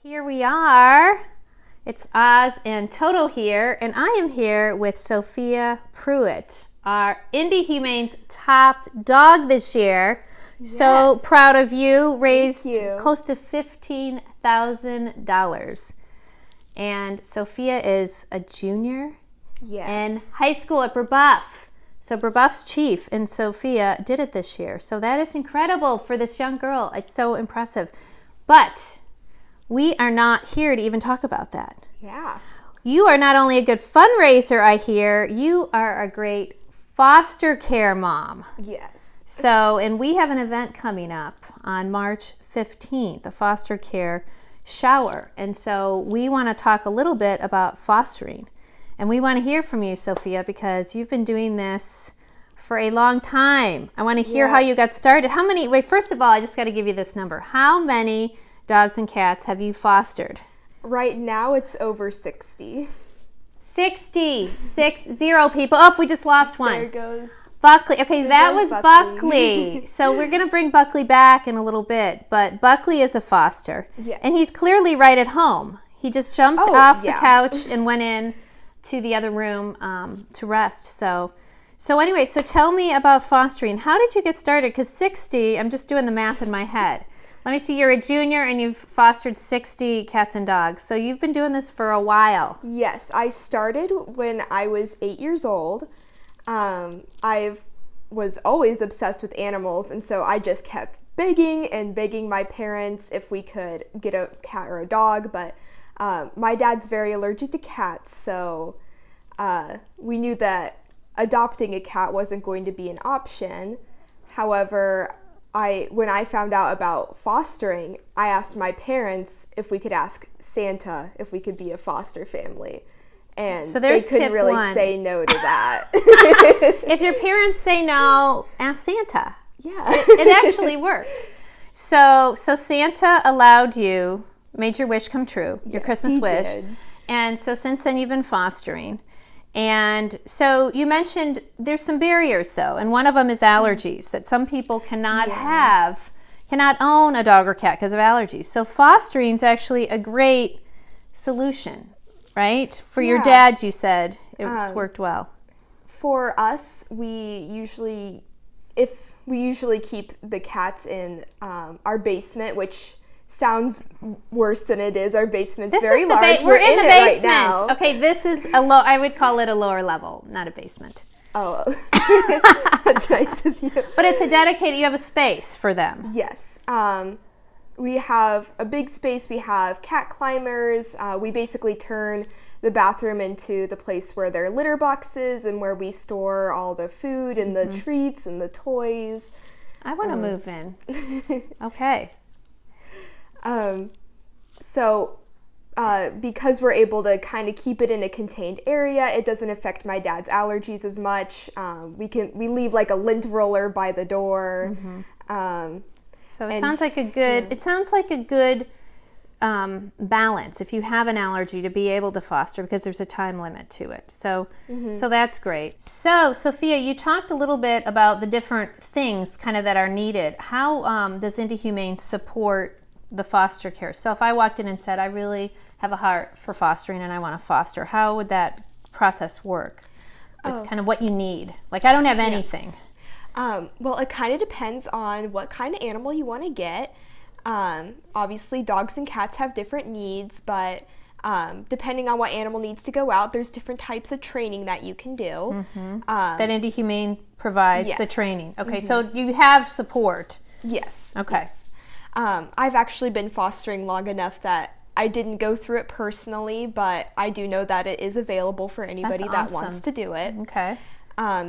Here we are. It's Oz and Toto here, and I am here with Sophia Pruitt, our Indy Humane's top dog this year. Yes. So proud of you. Raised close to $15,000. And Sophia is a junior in high school at Brebeuf. So Brebeuf's chief, and Sophia did it this year. So that is incredible for this young girl. It's so impressive. But we are not here to even talk about that. Yeah. You are not only a good fundraiser, I hear, you are a great foster care mom. Yes. So, and we have an event coming up on March 15th, a foster care shower. And so we want to talk a little bit about fostering. And we want to hear from you, Sophia, because you've been doing this for a long time. I want to hear how you got started. How many, wait, first of all, I just got to give you this number. How many dogs and cats have you fostered? Right now it's over 60. 60 people. Oh, we just lost one. There goes Buckley. Okay, that was Buckley. So we're going to bring Buckley back in a little bit, but Buckley is a foster. Yes. And he's clearly right at home. He just jumped off the couch and went in to the other room to rest. So anyway, so tell me about fostering. How did you get started? Because 60, I'm just doing the math in my head. Let me see, you're a junior and you've fostered 60 cats and dogs. So you've been doing this for a while. Yes, I started when I was 8 years old. I was always obsessed with animals, and so I just kept begging my parents if we could get a cat or a dog, but my dad's very allergic to cats, so we knew that adopting a cat wasn't going to be an option. However, when I found out about fostering, I asked my parents if we could ask Santa if we could be a foster family. And so they couldn't really say no to that. If your parents say no, ask Santa. Yeah. It actually worked. So Santa allowed you, made your wish come true, your Christmas wish. Did. And so since then you've been fostering. And so you mentioned there's some barriers though, and one of them is allergies, that some people cannot own a dog or cat because of allergies. So fostering is actually a great solution, right? For your dad, you said it's worked well. For us, we usually keep the cats in our basement, which sounds worse than it is. Our basement's very large. We're in the basement right now. Okay, this is I would call it a lower level, not a basement. Oh, that's nice of you. But it's you have a space for them. Yes. We have a big space. We have cat climbers. We basically turn the bathroom into the place where their litter boxes and where we store all the food and the treats and the toys. I want to move in. Okay. Because we're able to kind of keep it in a contained area, it doesn't affect my dad's allergies as much. We leave like a lint roller by the door. So it sounds like a good balance if you have an allergy to be able to foster, because there's a time limit to it. So that's great. So Sophia, you talked a little bit about the different things kind of that are needed. How does Indy Humane support the foster care? So if I walked in and said, I really have a heart for fostering and I want to foster, how would that process work? With kind of what you need. Like, I don't have anything. Well, it kind of depends on what kind of animal you want to get. Obviously, dogs and cats have different needs, but depending on what animal needs to go out, there's different types of training that you can do. That Indy Humane provides the training. Okay, so you have support. Yes. Okay. Yes. I've actually been fostering long enough that I didn't go through it personally, but I do know that it is available for anybody that wants to do it. Okay.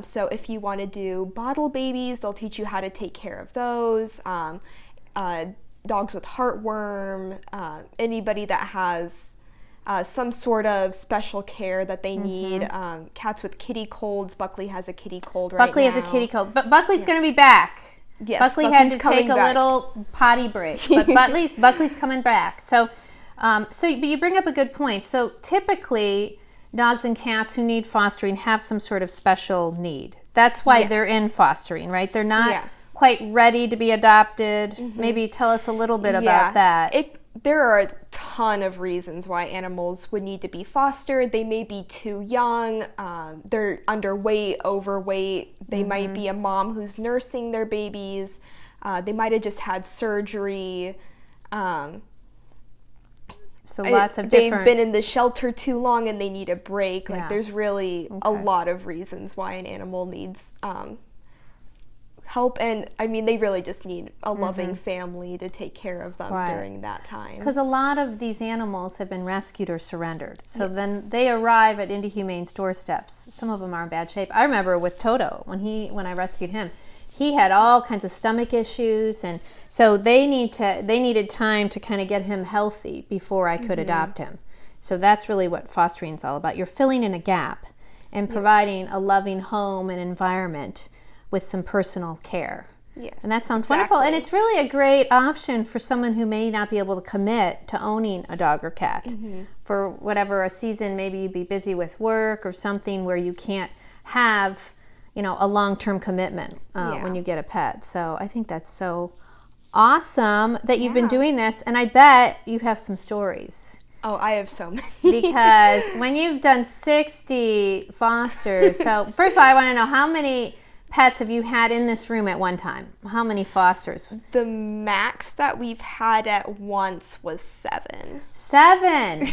So if you want to do bottle babies, they'll teach you how to take care of those. Dogs with heartworm, anybody that has some sort of special care that they need. Cats with kitty colds. Buckley has a kitty cold right now. Buckley has a kitty cold. But Buckley's going to be back. Yes, Buckley had to take a little potty break, but Buckley's coming back. So but you bring up a good point. So typically, dogs and cats who need fostering have some sort of special need. That's why they're in fostering, right? They're not quite ready to be adopted. Maybe tell us a little bit about that. there are a ton of reasons why animals would need to be fostered. They may be too young, they're underweight, overweight, they might be a mom who's nursing their babies, they might have just had surgery. So lots of different... They've been in the shelter too long and they need a break. Like, there's really a lot of reasons why an animal needs help, and I mean, they really just need a loving family to take care of them during that time. Because a lot of these animals have been rescued or surrendered, so then they arrive at Indy Humane's doorsteps. Some of them are in bad shape. I remember with Toto, when I rescued him, he had all kinds of stomach issues, and so they needed time to kind of get him healthy before I could adopt him. So that's really what fostering is all about. You're filling in a gap and providing a loving home and environment with some personal care. Yes, and that sounds wonderful. And it's really a great option for someone who may not be able to commit to owning a dog or cat. For whatever a season, maybe you'd be busy with work or something where you can't have, a long-term commitment when you get a pet. So I think that's so awesome that you've been doing this. And I bet you have some stories. Oh, I have so many. Because when you've done 60 fosters, so first of all, I want to know, how many pets have you had in this room at one time? How many fosters? The max that we've had at once was 7. 7?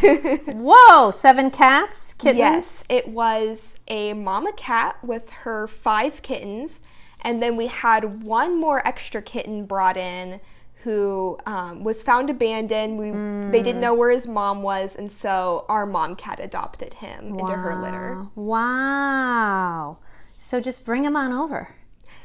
Whoa, 7 cats? Kittens? Yes, it was a mama cat with her 5 kittens, and then we had one more extra kitten brought in who was found abandoned. They didn't know where his mom was, and so our mom cat adopted him into her litter. Wow. So just bring him on over.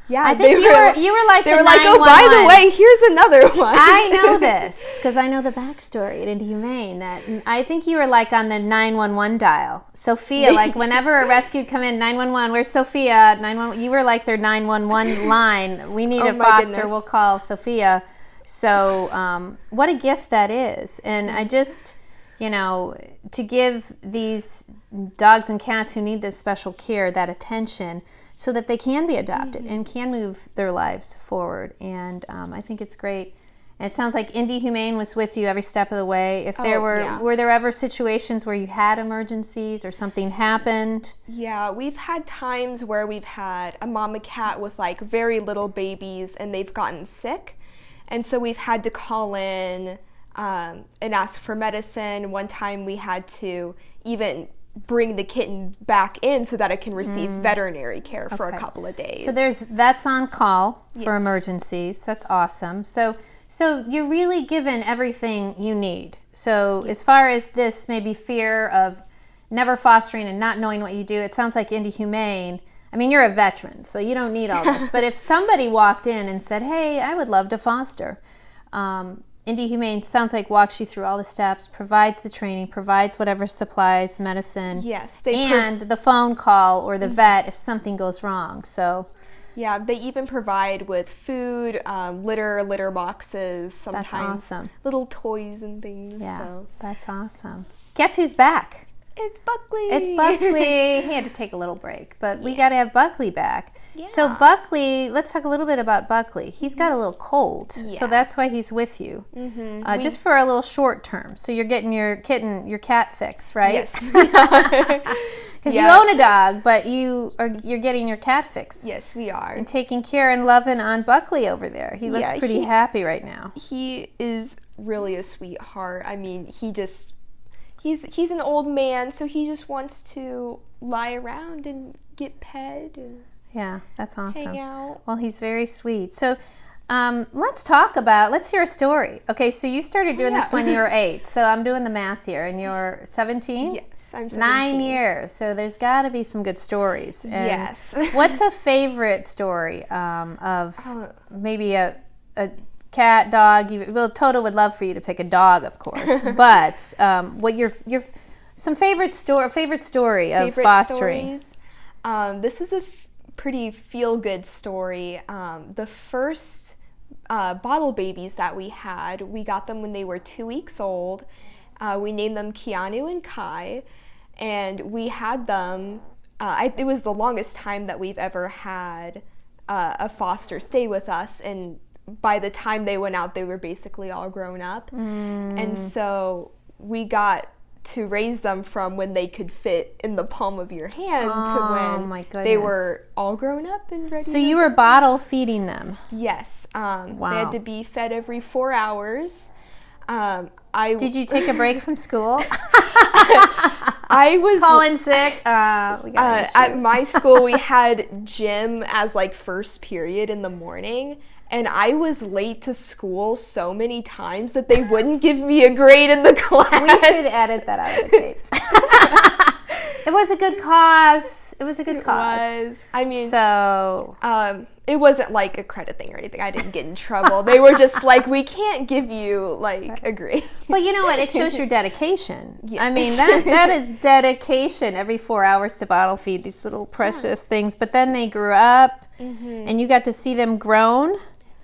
Yeah, I think you were like, they were like, oh, by the way, here's another one. I know this because I know the backstory at Indy Humane. That I think you were like on the 911 dial. Sophia, like whenever a rescue would come in, 911, where's Sophia? 911. You were like their 911 line. We need a foster. Goodness. We'll call Sophia. So what a gift that is. And I just, to give these dogs and cats who need this special care that attention so that they can be adopted and can move their lives forward. And I think it's great. And it sounds like Indy Humane was with you every step of the way. If there were there ever situations where you had emergencies or something happened? Yeah, we've had times where we've had a mama cat with like very little babies and they've gotten sick. And so we've had to call in and ask for medicine. One time we had to even bring the kitten back in so that it can receive veterinary care for a couple of days. So there's vets on call for emergencies. That's awesome. So you're really given everything you need. So as far as this maybe fear of never fostering and not knowing what you do, it sounds like Indy Humane, I mean, you're a veteran, so you don't need all this. But if somebody walked in and said, hey, I would love to foster, Indy Humane sounds like walks you through all the steps, provides the training, provides whatever supplies, medicine, and the phone call or the vet if something goes wrong. So, yeah, they even provide with food, litter boxes, sometimes that's awesome. Little toys and things. Yeah, so. That's awesome. Guess who's back? It's Buckley. It's Buckley. He had to take a little break, but we got to have Buckley back. Yeah. So Buckley, let's talk a little bit about Buckley. He's got a little cold, so that's why he's with you, just for a little short term. So you're getting your cat fix, right? Yes. Because you own a dog, but you're getting your cat fix. Yes, we are. And taking care and loving on Buckley over there. He looks pretty happy right now. He is really a sweetheart. I mean, He's an old man, so he just wants to lie around and get pet and that's awesome. Hang out. Well, he's very sweet. So let's hear a story. Okay, so you started doing this when you were 8. So I'm doing the math here, and you're 17? Yes, I'm 17. 9 years. So there's got to be some good stories. And yes. What's a favorite story of maybe a cat, dog? Well, Toto would love for you to pick a dog, of course. But what your some favorite story of fostering? Stories? This is a pretty feel-good story. The first bottle babies that we had, we got them when they were 2 weeks old. We named them Keanu and Kai, and we had them. It was the longest time that we've ever had a foster stay with us, and by the time they went out, they were basically all grown up. And so we got to raise them from when they could fit in the palm of your hand to when they were all grown up and ready. So you were bottle feeding them? Yes. They had to be fed every 4 hours. Did you take a break from school? I was calling sick. At my school, we had gym as like first period in the morning, and I was late to school so many times that they wouldn't give me a grade in the class. We should edit that out of the tape. It was a good cause. It was. I mean, so it wasn't like a credit thing or anything. I didn't get in trouble. They were just like, we can't give you like a grade. Well, you know what? It shows your dedication. Yes. I mean, that is dedication. Every 4 hours to bottle feed these little precious things. But then they grew up, and you got to see them grown.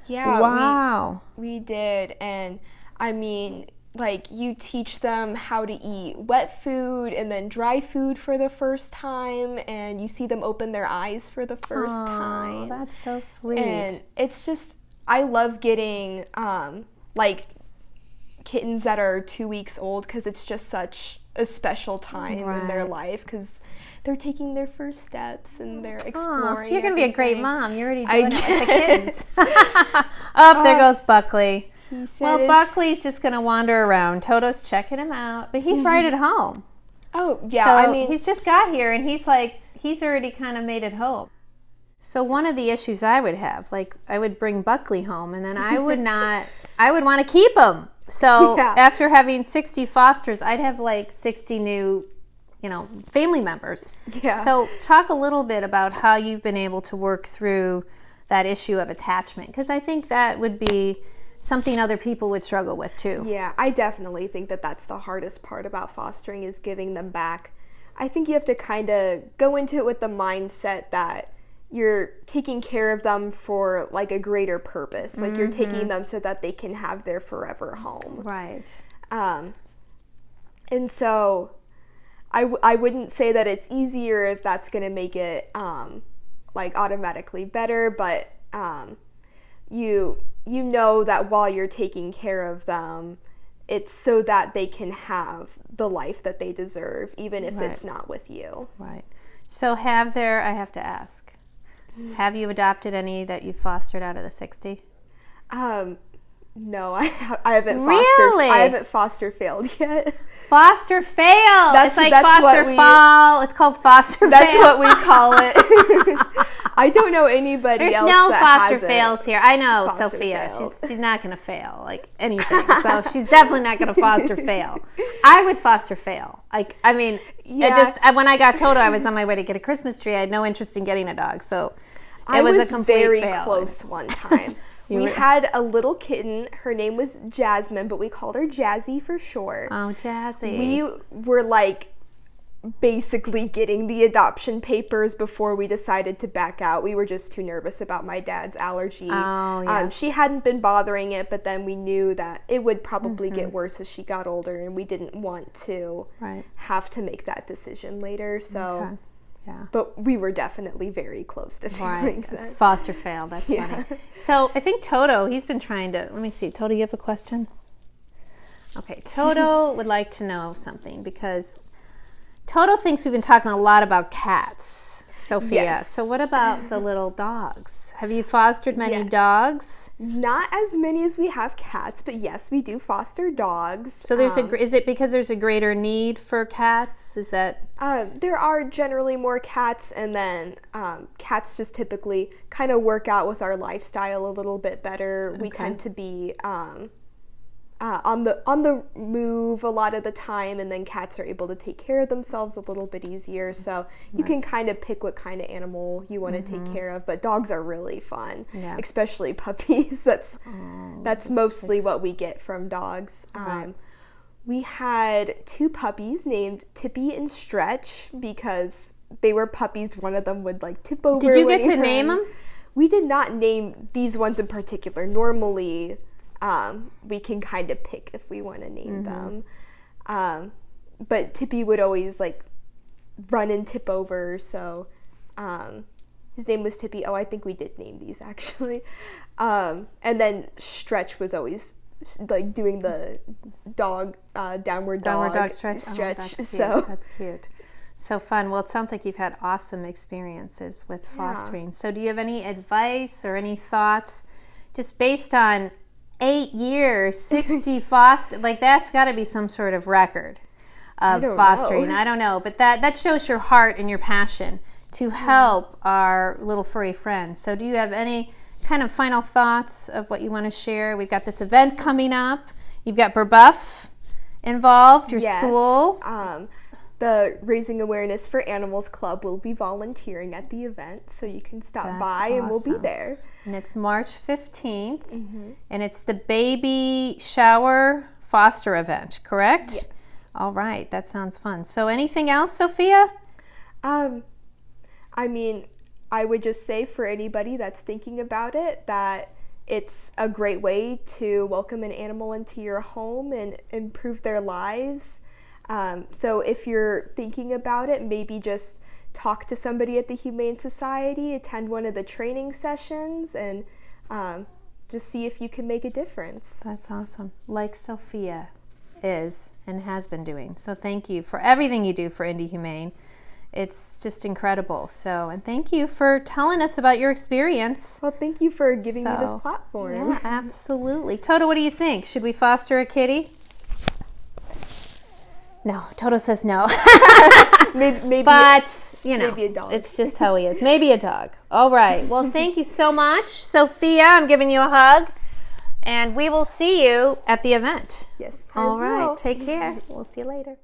Yeah. Wow. We did, and I mean, like, you teach them how to eat wet food and then dry food for the first time, and you see them open their eyes for the first time. That's so sweet. And it's just, I love getting, like, kittens that are 2 weeks old, because it's just such a special time in their life, because they're taking their first steps and they're exploring. So you're going to be a great mom. You're already doing it with the kittens. There goes Buckley. Well, Buckley's just going to wander around. Toto's checking him out, but he's right at home. Oh, yeah. So I mean, he's just got here, and he's already kind of made it home. So one of the issues I would have, like, I would bring Buckley home, and then I would want to keep him. So after having 60 fosters, I'd have like 60 new, family members. Yeah. So talk a little bit about how you've been able to work through that issue of attachment, because I think that would be something other people would struggle with too. Yeah, I definitely think that that's the hardest part about fostering, is giving them back. I think you have to kind of go into it with the mindset that you're taking care of them for like a greater purpose. Like you're taking them so that they can have their forever home. Right. And so I wouldn't say that it's easier if that's going to make it like automatically better, but you know that while you're taking care of them, it's so that they can have the life that they deserve, even if it's not with you. Right. So I have to ask, have you adopted any that you fostered out of the 60? No, I haven't fostered. Really? I haven't foster failed yet. Foster fail. It's like foster fall. It's called foster fail. That's what we call it. I don't know anybody else. There's no that foster hasn't fails here. I know Sophia. She's not going to fail like anything. So she's definitely not going to foster fail. I would foster fail. Like, I mean, when I got Toto, I was on my way to get a Christmas tree. I had no interest in getting a dog, so it was a complete very fail. Close one time. We had a little kitten. Her name was Jasmine, but we called her Jazzy for short. Oh, Jazzy. We were like basically getting the adoption papers before we decided to back out. We were just too nervous about my dad's allergy. Oh, yeah. She hadn't been bothering it, but then we knew that it would probably get worse as she got older, and we didn't want to have to make that decision later. So. Okay. Yeah. But we were definitely very close to feeling that. Foster fail. That's funny. So I think Toto, he's been trying to, let me see. Toto, you have a question? Okay. Toto would like to know something, because Toto thinks we've been talking a lot about cats, Sophia. Yes. So what about the little dogs? Have you fostered many dogs? Not as many as we have cats, but yes, we do foster dogs. So there's is it because there's a greater need for cats? Is that? There are generally more cats, and then cats just typically kind of work out with our lifestyle a little bit better. We tend to be on the move a lot of the time, and then cats are able to take care of themselves a little bit easier, so you can kind of pick what kind of animal you want to take care of. But dogs are really fun, especially puppies. That's mostly what we get from dogs. We had 2 puppies named Tippy and Stretch because they were puppies. One of them would like tip over. Did you get to name them? We did not name these ones in particular. Normally we can kind of pick if we want to name them. But Tippy would always like run and tip over, so his name was Tippy. Oh, I think we did name these actually. And then Stretch was always like doing the dog downward dog stretch. Oh, that's cute. So that's cute. So fun. Well, it sounds like you've had awesome experiences with fostering. So do you have any advice or any thoughts just based on 8 years, 60 foster, like that's got to be some sort of record of fostering. I don't know, but that shows your heart and your passion to help our little furry friends. So do you have any kind of final thoughts of what you want to share? We've got this event coming up. You've got Burbuff involved, your school. The Raising Awareness for Animals Club will be volunteering at the event, so you can stop by and we'll be there. And it's March 15th, and it's the baby shower foster event, correct? Yes. All right, that sounds fun. So anything else, Sophia? I mean, I would just say for anybody that's thinking about it that it's a great way to welcome an animal into your home and improve their lives. So if you're thinking about it, maybe just talk to somebody at the Humane Society, attend one of the training sessions, and just see if you can make a difference. That's awesome. Like Sophia is and has been doing. So thank you for everything you do for Indy Humane. It's just incredible. So, and thank you for telling us about your experience. Well, thank you for giving me this platform. Yeah, absolutely. Toto, what do you think? Should we foster a kitty? No, Toto says no. maybe but, you know, maybe a dog. It's just how he is. Maybe a dog. All right. Well, thank you so much. Sophia, I'm giving you a hug. And we will see you at the event. Yes. All right. Take care. We'll see you later.